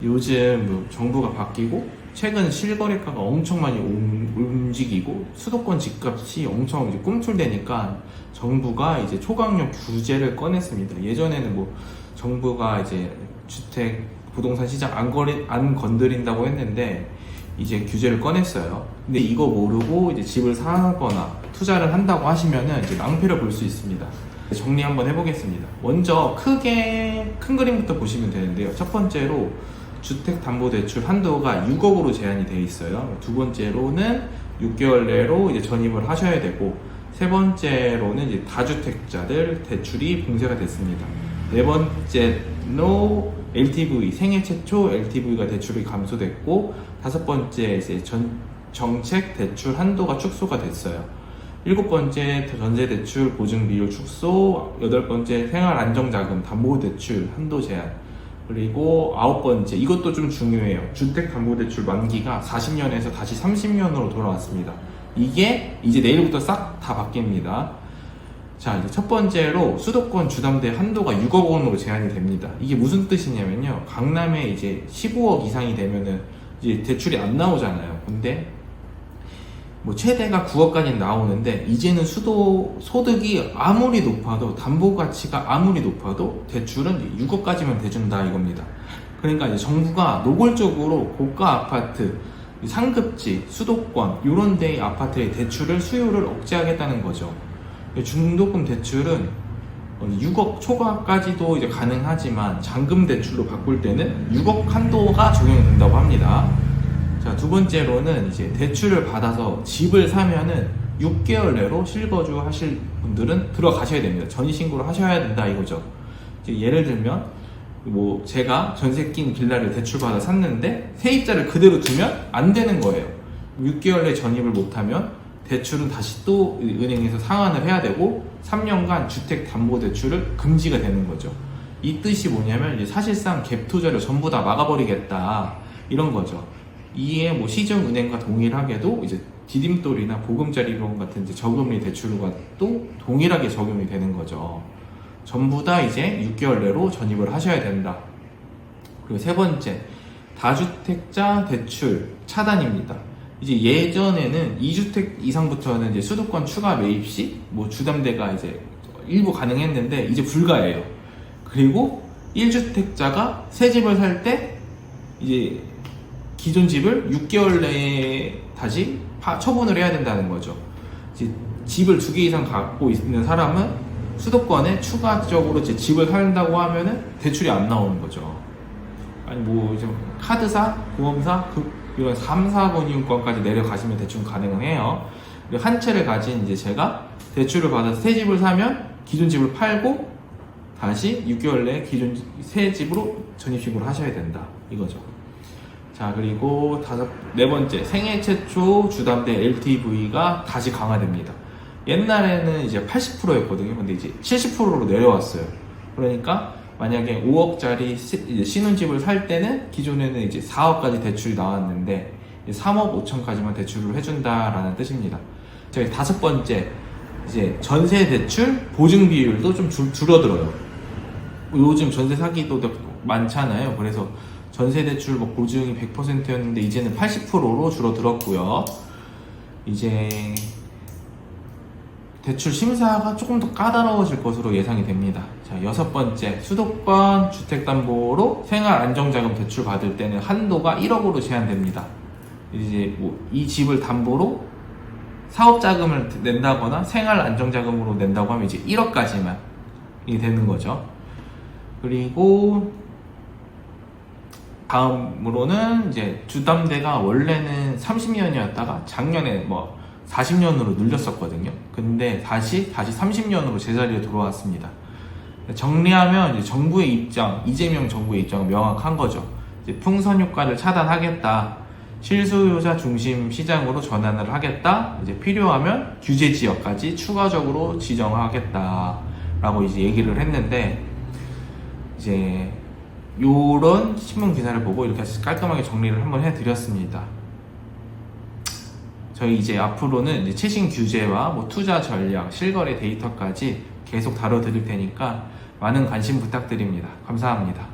요즘 뭐 정부가 바뀌고 최근 실거래가가 엄청 많이 움직이고 수도권 집값이 엄청 이제 꿈틀대니까 정부가 이제 초강력 규제를 꺼냈습니다. 예전에는 뭐 정부가 이제 주택 부동산 시장 안 건드린다고 했는데 이제 규제를 꺼냈어요. 근데 이거 모르고 이제 집을 사거나 투자를 한다고 하시면은 이제 낭패를 볼 수 있습니다. 정리 한번 해보겠습니다. 먼저 큰 그림부터 보시면 되는데요. 첫 번째로 주택담보대출 한도가 6억으로 제한이 되어 있어요. 두 번째로는 6개월 내로 이제 전입을 하셔야 되고, 세 번째로는 이제 다주택자들 대출이 봉쇄가 됐습니다. 네 번째로 LTV, 생애 최초 LTV가 대출이 감소됐고, 다섯 번째 이제 정책 대출 한도가 축소가 됐어요. 일곱 번째 전세대출 보증 비율 축소, 여덟 번째 생활안정자금 담보대출 한도 제한, 그리고 아홉 번째, 이것도 좀 중요해요. 주택담보대출 만기가 40년에서 다시 30년으로 돌아왔습니다. 이게 이제 내일부터 싹 다 바뀝니다. 자, 이제 첫 번째로 수도권 주담대 한도가 6억 원으로 제한이 됩니다. 이게 무슨 뜻이냐면요. 강남에 이제 15억 이상이 되면은 이제 대출이 안 나오잖아요. 근데 뭐 최대가 9억까지 나오는데, 이제는 소득이 아무리 높아도, 담보 가치가 아무리 높아도 대출은 6억까지만 대준다 이겁니다. 그러니까 이제 정부가 노골적으로 고가 아파트, 상급지, 수도권 이런 데의 아파트의 대출을 수요를 억제하겠다는 거죠. 중도금 대출은 6억 초과까지도 이제 가능하지만 잔금 대출로 바꿀 때는 6억 한도가 적용된다고 합니다. 자, 두 번째로는 이제 대출을 받아서 집을 사면은 6개월 내로 실거주 하실 분들은 들어가셔야 됩니다. 전입신고를 하셔야 된다 이거죠. 이제 예를 들면 뭐 제가 전세 낀 빌라를 대출받아 샀는데 세입자를 그대로 두면 안 되는 거예요. 6개월 내 전입을 못하면 대출은 다시 또 은행에서 상환을 해야 되고 3년간 주택담보대출을 금지가 되는 거죠. 이 뜻이 뭐냐면 이제 사실상 갭 투자를 전부 다 막아버리겠다 이런 거죠. 이에 뭐 시중은행과 동일하게도 이제 디딤돌이나 보금자리론 같은 이제 저금리 대출과 또 동일하게 적용이 되는 거죠. 전부 다 이제 6개월 내로 전입을 하셔야 된다. 그리고 세 번째, 다주택자 대출 차단입니다. 이제 예전에는 2주택 이상부터는 이제 수도권 추가 매입 시 뭐 주담대가 이제 일부 가능했는데 이제 불가해요. 그리고 1주택자가 새 집을 살 때 이제 기존 집을 6개월 내에 다시 처분을 해야 된다는 거죠. 이제 집을 2개 이상 갖고 있는 사람은 수도권에 추가적으로 이제 집을 산다고 하면은 대출이 안 나오는 거죠. 아니 뭐 이제 카드사, 보험사, 이런 3, 4금융권까지 내려가시면 대충 가능은 해요. 그리고 한 채를 가진 이제 제가 대출을 받아서 새 집을 사면 기존 집을 팔고 다시 6개월 내에 기존 새 집으로 전입신고를 하셔야 된다 이거죠. 자, 그리고 네 번째, 생애 최초 주담대 LTV가 다시 강화됩니다. 옛날에는 이제 80%였거든요. 근데 이제 70%로 내려왔어요. 그러니까 만약에 5억짜리 신혼집을 살 때는 기존에는 이제 4억까지 대출이 나왔는데 3억 5천까지만 대출을 해준다라는 뜻입니다. 저희 다섯 번째, 이제 전세 대출 보증 비율도 좀 줄어들어요. 요즘 전세 사기도 많잖아요. 그래서 전세 대출 뭐 보증이 100%였는데 이제는 80%로 줄어들었고요. 이제 대출 심사가 조금 더 까다로워질 것으로 예상이 됩니다. 자, 여섯 번째, 수도권 주택담보로 생활안정자금 대출 받을 때는 한도가 1억으로 제한됩니다. 이제 뭐 이 집을 담보로 사업자금을 낸다거나 생활안정자금으로 낸다고 하면 이제 1억까지만 이게 되는 거죠. 그리고 다음으로는 이제 주담대가 원래는 30년이었다가 작년에 뭐 40년으로 늘렸었거든요. 근데 다시 30년으로 제자리에 돌아왔습니다. 정리하면 이제 정부의 입장, 이재명 정부의 입장은 명확한 거죠. 이제 풍선 효과를 차단하겠다. 실수요자 중심 시장으로 전환을 하겠다. 이제 필요하면 규제 지역까지 추가적으로 지정하겠다. 라고 이제 얘기를 했는데, 이제 요런 신문 기사를 보고 이렇게 깔끔하게 정리를 한번 해드렸습니다. 저희 이제 앞으로는 이제 최신 규제와 뭐 투자 전략, 실거래 데이터까지 계속 다뤄드릴 테니까 많은 관심 부탁드립니다. 감사합니다.